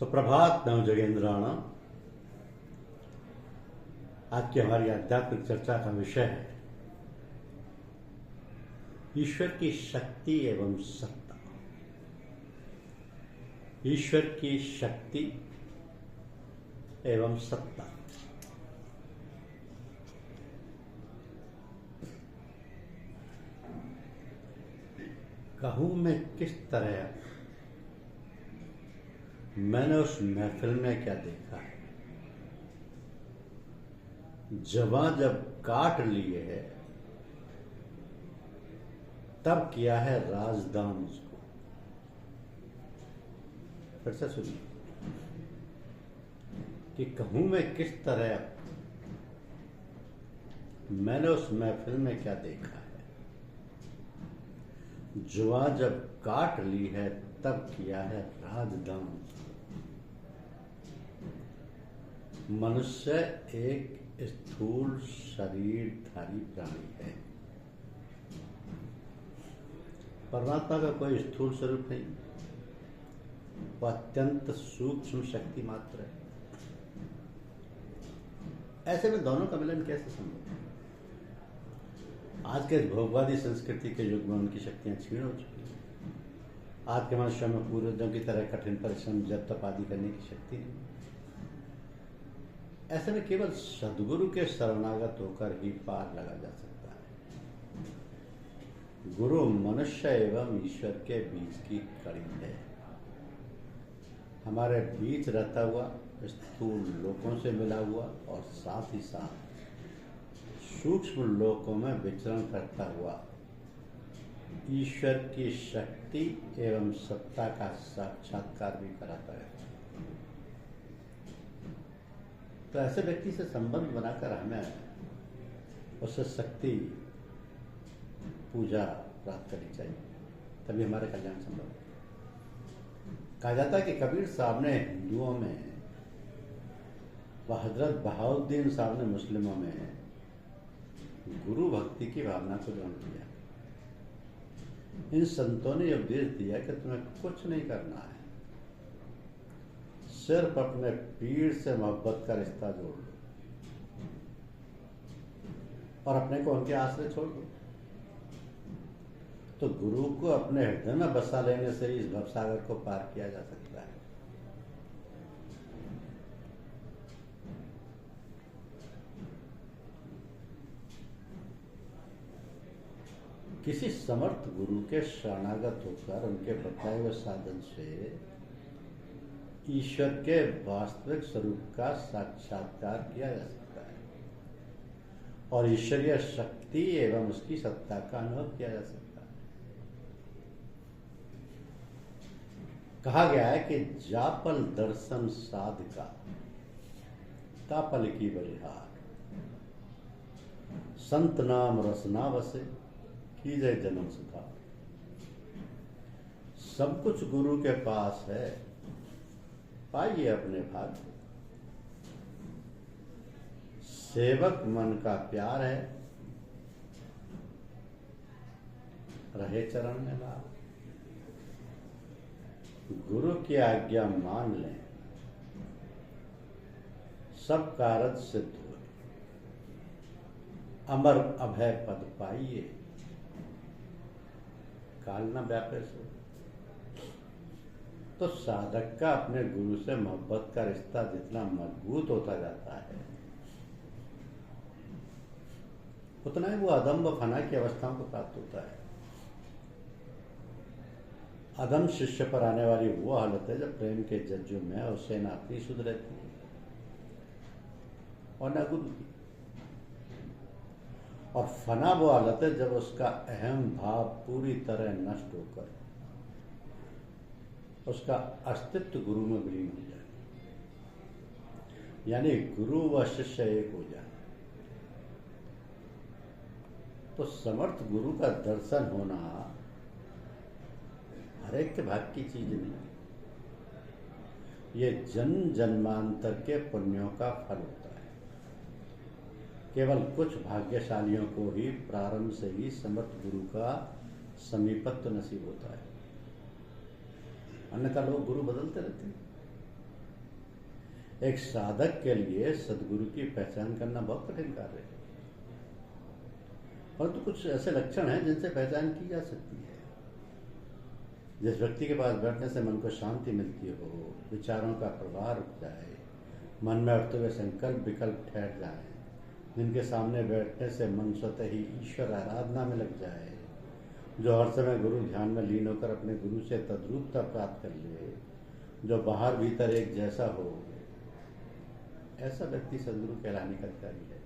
सुप्रभात नवजोगेंद्राणाम। आज की हमारी आध्यात्मिक चर्चा का विषय है ईश्वर की शक्ति एवं सत्ता। ईश्वर की शक्ति एवं सत्ता। कहूं मैं किस तरह, मैंने उस महफिल में क्या देखा है। जवां जब काट लिए है तब किया है राजदान उसको। फिर से सुनिए कि कहूं मैं किस तरह, मैंने उस महफिल में क्या देखा है। जुआ जब काट ली है तब किया है राजदान। मनुष्य एक स्थूल शरीरधारी प्राणी है। परमात्मा का कोई स्थूल स्वरूप नहीं, वह अत्यंत सूक्ष्म शक्ति मात्र है। ऐसे में दोनों का मिलन कैसे संभव है? आज के भोगवादी संस्कृति के युग में उनकी शक्तियां क्षीण हो चुकी हैं। आज के मनुष्यों में पूर्वजों की तरह कठिन परिश्रम, जप तप आदि करने की शक्ति नहीं। ऐसे में केवल सद्गुरु के शरणागत होकर ही पार लगा जा सकता है। गुरु मनुष्य एवं ईश्वर के बीच की कड़ी है। हमारे बीच रहता हुआ, स्थूल लोकों से मिला हुआ और साथ ही साथ सूक्ष्म लोकों में विचरण करता हुआ ईश्वर की शक्ति एवं सत्ता का साक्षात्कार भी कराता है। तो ऐसे व्यक्ति से संबंध बनाकर हमें उससे शक्ति पूजा प्राप्त करनी चाहिए, तभी हमारे कल्याण संभव है। कहा जाता है कि कबीर साहब ने हिंदुओं में व हजरत बहाउद्दीन साहब ने मुस्लिमों में गुरु भक्ति की भावना को ग्रहण किया। इन संतों ने उपदेश दिया कि तुम्हें कुछ नहीं करना है, सिर्फ अपने पीर से मोहब्बत का रिश्ता जोड़ लो और अपने को उनके आश्रय छोड़ दो। तो गुरु को अपने हृदय में बसा लेने से इस भवसागर को पार किया जा सकता है। किसी समर्थ गुरु के शरणागत होकर उनके बताए हुए साधन से ईश्वर के वास्तविक स्वरूप का साक्षात्कार किया जा सकता है और ईश्वरीय शक्ति एवं उसकी सत्ता का अनुभव किया जा सकता है। कहा गया है कि जापल दर्शन साधका तापल की बलिहार, संत नाम रसना बसे की जय जन्म सुधा। सब कुछ गुरु के पास है, पाइए अपने भाग्य। सेवक मन का प्यार है, रहे चरण में लाभ। गुरु की आज्ञा मान लें, सब कारज सिद्ध हो। अमर अभय पद पाइए, काल न व्यापे सो। तो साधक का अपने गुरु से मोहब्बत का रिश्ता जितना मजबूत होता जाता है, उतना ही वो अदम्ब फना की अवस्थाओं को प्राप्त होता है। अदम शिष्य पर आने वाली वो हालत है जब प्रेम के जज्जों में उससे नाती शुद्ध रहती है और न गुरु की। और फना वो हालत है जब उसका अहम भाव पूरी तरह नष्ट होकर उसका अस्तित्व गुरु में विलीन हो जाए, यानी गुरु व शिष्य एक हो जाए। तो समर्थ गुरु का दर्शन होना हर एक के भाग्य की चीज नहीं, ये जन्म जन्मांतर के पुण्यों का फल होता है। केवल कुछ भाग्यशालियों को ही प्रारंभ से ही समर्थ गुरु का समीपत्व नसीब होता है, अन्यथा लोग गुरु बदलते रहते हैं। एक साधक के लिए सदगुरु की पहचान करना बहुत कठिन कार्य है, परंतु कुछ ऐसे लक्षण हैं जिनसे पहचान की जा सकती है। जिस व्यक्ति के पास बैठने से मन को शांति मिलती हो, विचारों का प्रवाह रुक जाए, मन में उठते हुए संकल्प विकल्प ठहर जाए, जिनके सामने बैठने से मन स्वतः ही ईश्वर आराधना में लग जाए, जो हर समय गुरु ध्यान में लीन होकर अपने गुरु से तद्रूपता प्राप्त कर ले, जो बाहर भीतर एक जैसा हो, ऐसा व्यक्ति सदगुरु कहलाने का अधिकारी है।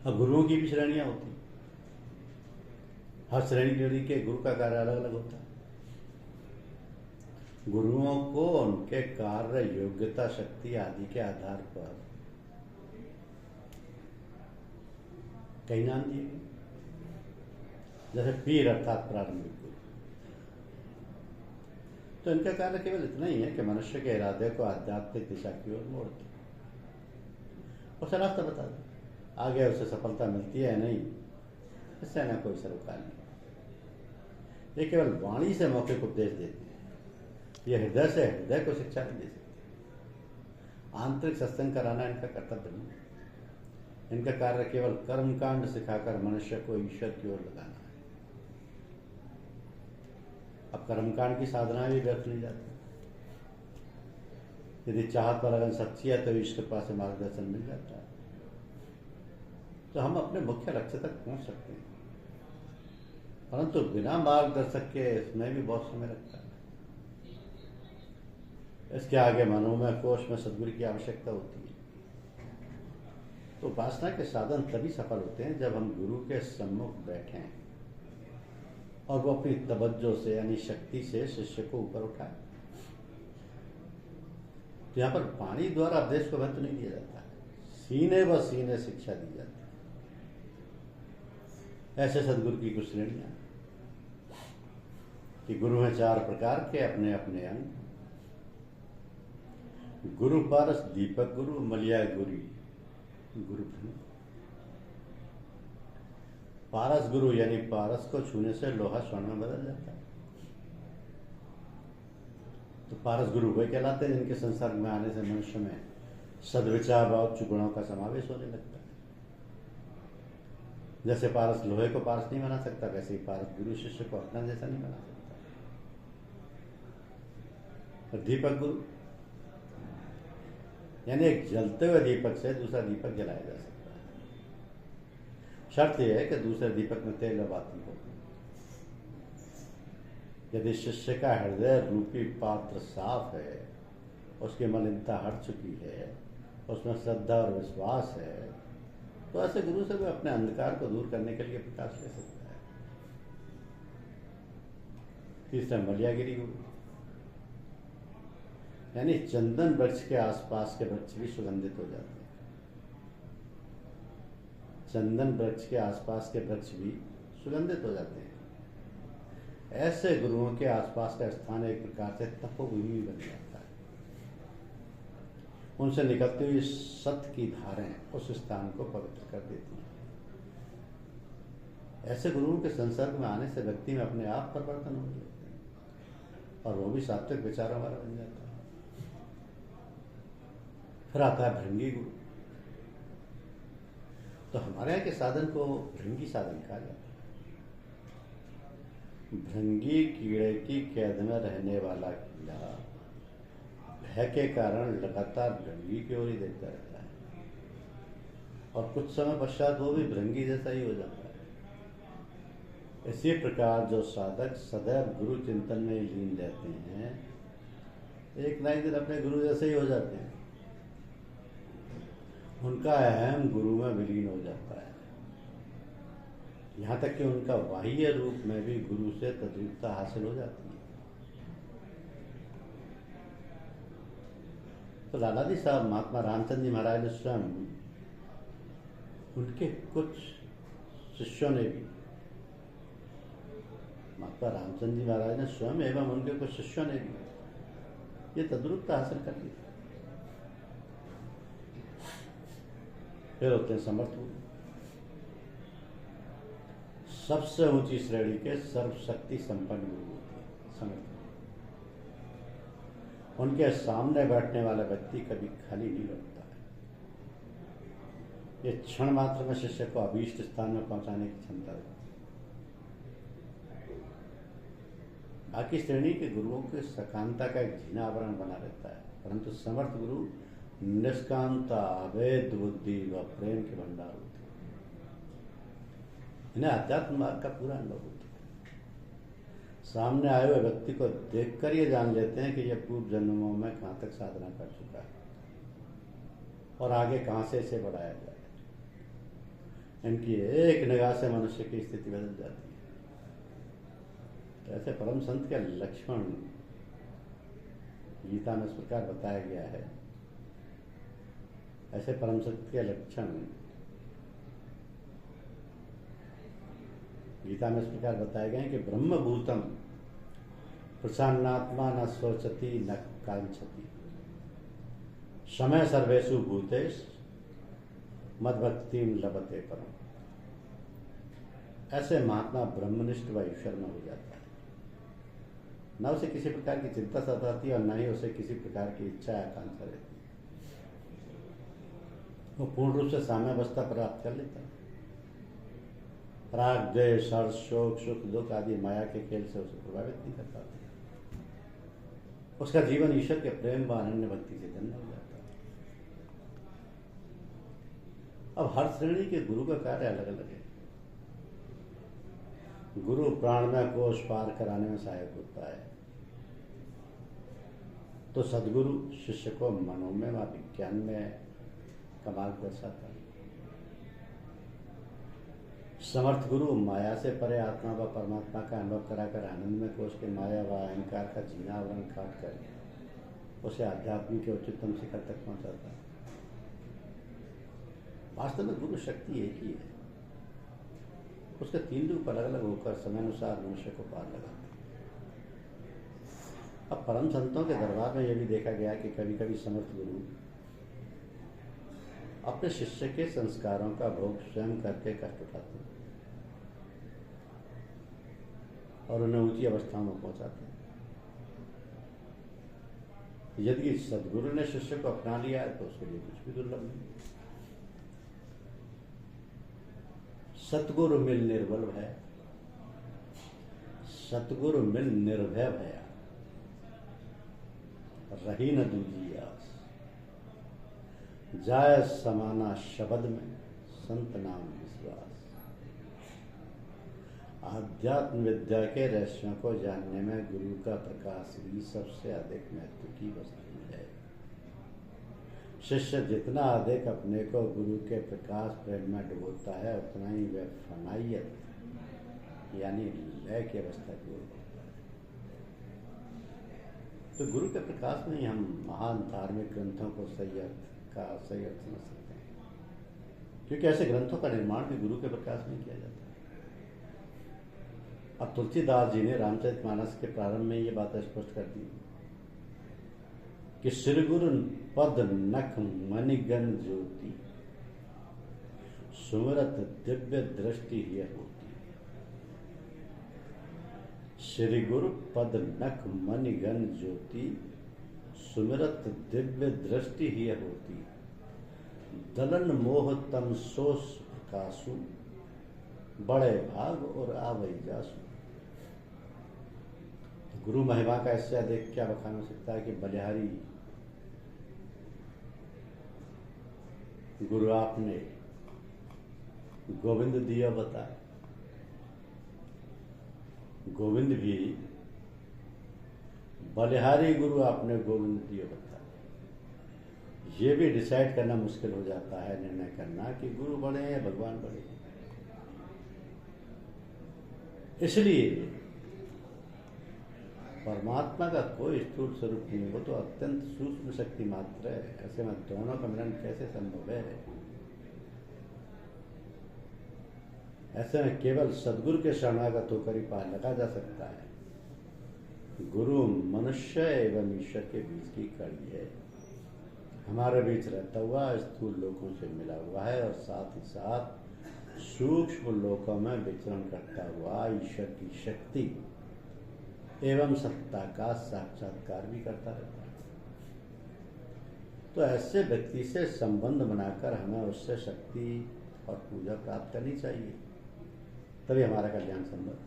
अब गुरुओं की भी श्रेणियां होती, हर श्रेणी के गुरु का कार्य अलग अलग होता है। गुरुओं को उनके कार्य, योग्यता, शक्ति आदि के आधार पर कई नाम दिए गए, जैसे पीर अर्थात प्रारंभिक गुरु। तो इनका कार्य केवल इतना ही है कि मनुष्य के इरादे को आध्यात्मिक दिशा की ओर मोड़ दे, उसे रास्ता बता दे, आगे उसे सफलता मिलती है नहीं, इससे न कोई सरोकार नहीं। ये केवल वाणी से मौखिक उपदेश देते हैं, ये हृदय से हृदय को शिक्षा नहीं दे सकते। आंतरिक सत्संग कराना इनका कर्तव्य नहीं। इनका कार्य केवल कर्मकांड सिखाकर मनुष्य को ईश्वर की ओर लगाना है। अब कर्मकांड की साधना भी व्यर्थ नहीं जाती। यदि चाहत पर अगर सच्ची है तो ईश्वर कृपा से मार्गदर्शन मिल जाता है, तो हम अपने मुख्य लक्ष्य तक पहुंच सकते हैं। परंतु बिना मार्गदर्शक के इसमें भी बहुत समय लगता है। इसके आगे मनोमय कोश में सदगुरु की आवश्यकता होती है। तो उपासना के साधन तभी सफल होते हैं जब हम गुरु के सम्मुख बैठें और वो अपनी तवज्जो से यानी शक्ति से शिष्य को ऊपर उठाए। तो यहाँ पर वाणी द्वारा उपदेश को महत्व नहीं दिया जाता है, सीने व सीने शिक्षा दी जाती है। ऐसे सदगुरु की कुछ श्रेणियां कि गुरु हैं 4 प्रकार के, अपने अपने अंग। गुरु पारस दीपक गुरु, मलिया गुरु गुरु। पारस गुरु यानी पारस को छूने से लोहा स्वर्ण में बदल जाता है। तो पारस गुरु वे कहलाते हैं जिनके संसर्ग में आने से मनुष्य में सद्विचार और उच्च गुणों का समावेश होने लगता है। जैसे पारस लोहे को पारस नहीं बना सकता, वैसे ही पारस गुरु शिष्य को अपना जैसा नहीं बना सकता। और दीपक गुरु यानी एक जलते हुए दीपक से दूसरा दीपक जलाया जा सकता है। शर्त यह है कि दूसरे दीपक में तेल व बाती हो। यदि शिष्य का हृदय रूपी पात्र साफ है, उसकी मलिनता हट चुकी है, उसमें श्रद्धा और विश्वास है, तो ऐसे गुरु से भी अपने अंधकार को दूर करने के लिए प्रकाश ले सकता है। तीसरा मलियागिरी गुरु यानी चंदन वृक्ष के आसपास के वृक्ष भी सुगंधित हो जाते हैं। चंदन वृक्ष के आसपास के वृक्ष भी सुगंधित हो जाते हैं। ऐसे गुरुओं के आसपास का स्थान एक प्रकार से तपोभूमि बन जाता है। उनसे निकलती हुई सत्य की धारें उस स्थान को पवित्र कर देती हैं। ऐसे गुरुओं के संसर्ग में आने से व्यक्ति में अपने आप परिवर्तन होने लगते हैं और वो भी सात्विक विचारों वाला बन जाता है। फिर आता है भृंगी गुरु। तो हमारे यहाँ के साधन को भृंगी साधन कहा जाता है। भृंगी कीड़े की कैद में रहने वाला कीड़ा भय के कारण लगातार भृंगी की ओर ही देखता रहता है और कुछ समय पश्चात वो भी भृंगी जैसा ही हो जाता है। इसी प्रकार जो साधक सदैव गुरु चिंतन में लीन रहते हैं, एक ना एक दिन अपने गुरु जैसे ही हो जाते हैं। उनका अहम गुरु में विलीन हो जाता है, यहाँ तक कि उनका बाह्य रूप में भी गुरु से तद्रूपता हासिल हो जाती है। तो लाला जी साहब महात्मा रामचंद्र जी महाराज ने स्वयं, उनके कुछ शिष्यों ने भी, महात्मा रामचंद्र जी महाराज ने स्वयं एवं उनके कुछ शिष्यों ने भी ये तद्रूपता हासिल कर ली। फिर होते हैं समर्थ गुरु। सबसे ऊंची श्रेणी के सर्वशक्ति संपन्न गुरु होते हैं समर्थ। उनके सामने बैठने वाला व्यक्ति कभी खाली नहीं लौटता है। ये क्षण मात्र में शिष्य को अभीष्ट स्थान में पहुंचाने की क्षमता है। बाकी श्रेणी के गुरुओं के सकांता का एक झीना आवरण बना रहता है, परंतु समर्थ गुरु निष्कांता, अवैध बुद्धि व प्रेम के भंडार होते हैं। इन्हें अध्यात्म मार्ग का पूरा अनुभव होता है। सामने आए हुए व्यक्ति को देखकर ये जान लेते हैं कि यह पूर्व जन्मों में कहाँ तक साधना कर चुका है और आगे कहाँ से इसे बढ़ाया जाए। इनकी एक निगाह से मनुष्य की स्थिति बदल जाती है। तो ऐसे परम संत के लक्षण गीता में इस प्रकार बताया गया है। ऐसे परम संत के लक्षण गीता में इस प्रकार बताए गए हैं कि ब्रह्मभूतम प्रसन्नात्मा न शोचति न कांक्षति समय सर्वेषु भूतेषु मद्भक्तिं लभते परम। ऐसे महात्मा ब्रह्मनिष्ठ व ईश्वर में हो जाता है। न उसे किसी प्रकार की चिंता सताती है और न ही उसे किसी प्रकार की इच्छा या आकांक्षा रहती। वो पूर्ण रूप से साम्यावस्था प्राप्त कर लेता है। राग, द्वेष, हर्ष, शोक, सुख, दुख आदि माया के खेल से उसे प्रभावित नहीं कर पाते। उसका जीवन ईश्वर के प्रेम व अनन्य भक्ति से धन्य हो जाता है। अब हर श्रेणी के गुरु का कार्य अलग अलग है। गुरु प्राणमय कोश पार कराने में सहायक होता है, तो सदगुरु शिष्य को मनोमय व विज्ञान में कमाल दर्शाता है। समर्थ गुरु माया से परे आत्मा व परमात्मा का अनुभव कराकर आनंद में कोश के माया व अहंकार का जीना आवरण काट कर उसे आध्यात्म के उच्चतम शिखर तक पहुंचाता है। वास्तव में गुरु शक्ति एक ही है। उसके तीन रूप अलग अलग होकर समयानुसार मनुष्य को पार लगाते हैं। अब परम संतों के दरबार में यह भी देखा गया कि कभी कभी समर्थ गुरु अपने शिष्य के संस्कारों का भोग स्वयं करके कष्ट उठाते हैं और उन्हें ऊंची अवस्थाओं में पहुंचाते हैं। यदि सदगुरु ने शिष्य को अपना लिया है तो उसके लिए कुछ भी दुर्लभ नहीं। सतगुरु मिल निर्बल भया, सतगुरु मिल निर्भय भया, रही न दूजी आस, जाय समाना शब्द में संत नाम विश्वास। आध्यात्म विद्या के रहस्यों को जानने में गुरु का प्रकाश ही सबसे अधिक महत्व की वस्तु है। शिष्य जितना अधिक अपने को गुरु के प्रकाश प्रेम में डुबोता है, उतना ही वह फनाइयत यानी लय की अवस्था की ओर बढ़ता है। तो गुरु के प्रकाश में ही हम महान धार्मिक ग्रंथों को सही अर्थ समझ सकते हैं, क्योंकि ऐसे ग्रंथों का निर्माण भी गुरु के प्रकाश में किया जाता है। अब तुलसीदास जी ने रामचरितमानस के प्रारंभ में ये बात स्पष्ट कर दी कि श्री गुरु पद नख मणिगण ज्योति, सुमरत दिव्य दृष्टि ही होती। श्री गुरु पद नख मणिगण ज्योति, सुमरत दिव्य दृष्टि ही होती। दलन मोह तम सोस प्रकाशु, बड़े भाग और आवई जासु। गुरु महिमा का इससे अधिक क्या बखान हो सकता है कि बलिहारी गुरु आपने गोविंद दिया बताए। गोविंद भी बलिहारी गुरु आपने गोविंद दिया बताए। ये भी डिसाइड करना मुश्किल हो जाता है, निर्णय करना कि गुरु बड़े हैं भगवान बड़े हैं। इसलिए परमात्मा का कोई स्थूल स्वरूप नहीं, वो तो अत्यंत सूक्ष्म शक्ति मात्र है। ऐसे में दोनों का मिलन कैसे संभव है? ऐसे में केवल सदगुरु के शरणागत होकर ही पार लगा जा सकता है। गुरु मनुष्य एवं ईश्वर के बीच की कड़ी है, हमारे बीच रहता हुआ स्थूल लोकों से मिला हुआ है और साथ ही साथ सूक्ष्म लोकों में विचरण करता हुआ ईश्वर की शक्ति एवं सत्ता का साक्षात्कार भी करता रहता है। तो ऐसे व्यक्ति से संबंध बनाकर हमें उससे शक्ति और पूजा प्राप्त करनी चाहिए, तभी हमारा कल्याण संभव।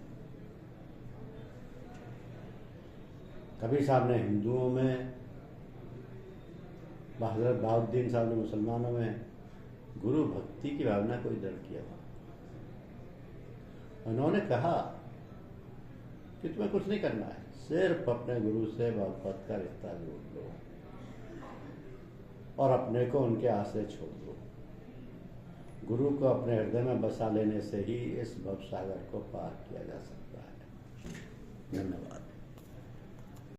कबीर साहब ने हिंदुओं में, हज़रत बहाउद्दीन साहब ने मुसलमानों में गुरु भक्ति की भावना को दृढ़ किया था। उन्होंने कहा कि तुम्हें कुछ नहीं करना है, सिर्फ अपने गुरु से मोहब्बत का रिश्ता जोड़ लो और अपने को उनके आश्रय छोड़ दो। गुरु को अपने हृदय में बसा लेने से ही इस भव सागर को पार किया जा सकता है। धन्यवाद।